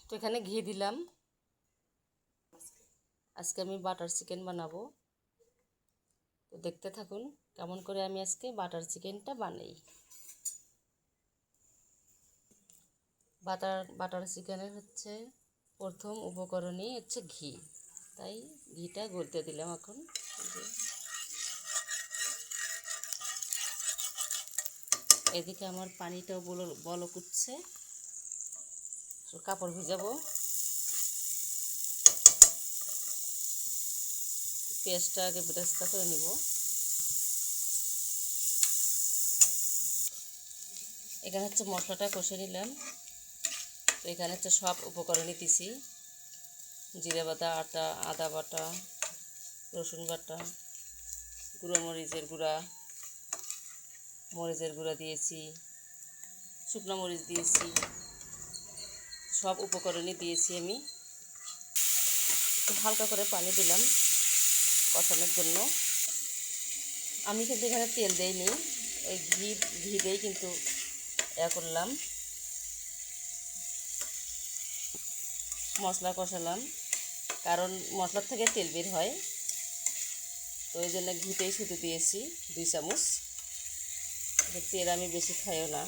তো এখানে ঘি দিলাম। আজকে আমি বাটার চিকেন বানাবো, তো দেখতে থাকুন কেমন করে আমি আজকে বাটার চিকেনটা বানাই। বাটার চিকেনের হচ্ছে প্রথম উপকরণই হচ্ছে ঘি, তাই ঘিটা গলতে দিলাম। এখন এদিকে আমার পানিটাও বলক উঠছে, কাপড় ভিজাবো। পেঁয়াজটা আগে বেরেস্তা করে নিব। এখানে হচ্ছে মশলাটা কষে নিলাম। তো এখানে হচ্ছে সব উপকরণই দিছি, জিরে বাটা, আদা বাটা, রসুন বাটা, গুঁড়ো মরিচের গুঁড়া দিয়েছি, শুকনো মরিচ দিয়েছি, সব উপকরণই দিয়েছি। আমি একটু হালকা করে পানি দিলাম কষানোর জন্য। আমি কিন্তু এখানে তেল দেইনি, ওই ঘি দিয়েই কিন্তু করলাম। মশলা কষালাম, কারণ মশলার থেকে তেল বের হয়, তো ওই জন্য ঘিতেই শুধু দিয়েছি 2 চামচ। তেল আমি বেশি খাইও না।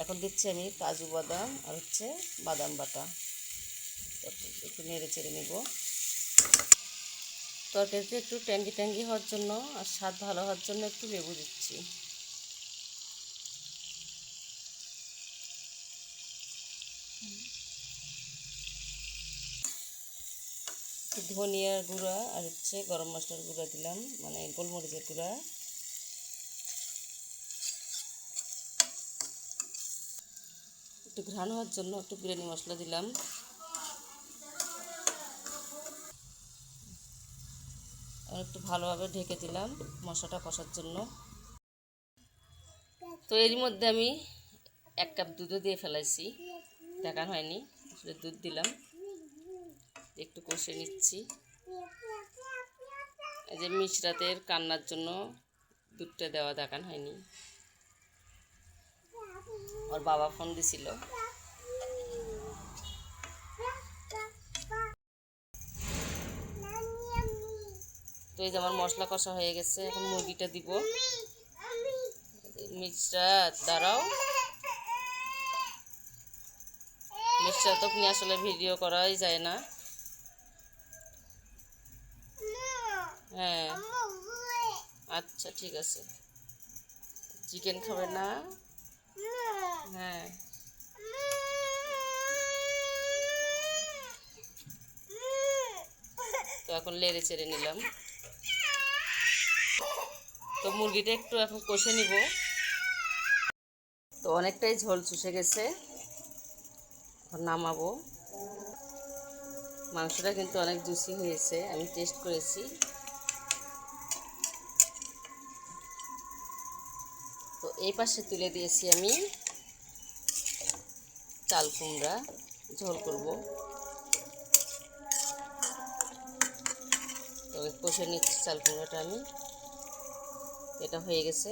এখন দিচ্ছি আমি কাজু বাদাম আর হচ্ছে বাদাম বাটা, একটু নেড়ে চেড়ে নেব। তরকারিতে একটু ট্যাঙ্গি হওয়ার জন্য আর স্বাদ ভালো হওয়ার জন্য একটু লেবু দিচ্ছি। ধনিয়ার গুঁড়া আর হচ্ছে গরম মশলার গুঁড়া দিলাম, মানে গোলমরিচের গুঁড়া। একটু ঘ্রাণ হওয়ার জন্য একটু বিরিয়ানি মশলা দিলাম। আর একটু ভালোভাবে ঢেকে দিলাম মশলাটা কষার জন্য। তো এর মধ্যে আমি 1 কাপ দুধও দিয়ে ফেলাইছি, দেখানো হয়নি, আসলে দুধ দিলাম। একটু কষে নিচ্ছি। এই যে মিশরাতের কান্নার জন্য দুধটা দেওয়া দেখানো হয়নি, ওর বাবা ফোন দিছিল। তো এই যে আমার মশলা কষা হয়ে গেছে, এখন মুরগিটা দিব। মিশরাত দাঁড়াও, মিশরাত নিয়ে আসলে ভিডিও করাই যায় না। হ্যাঁ আচ্ছা ঠিক আছে। চিকেন খাবে না? হ্যাঁ তো এখন লেড়ে চেড়ে নিলাম। তো মুরগিটা একটু এখন কষে নিব। তো অনেকটাই ঝোল চুষে গেছে, এখন নামাবো। মাংসটা কিন্তু অনেক জুসি হয়েছে, আমি টেস্ট করেছি। তো এই পাশে তুলে দিয়েছি আমি চাল কুমড়া, ঝোল করব। তো কষে নিচ্ছি চাল কুমড়াটা আমি, এটা হয়ে গেছে।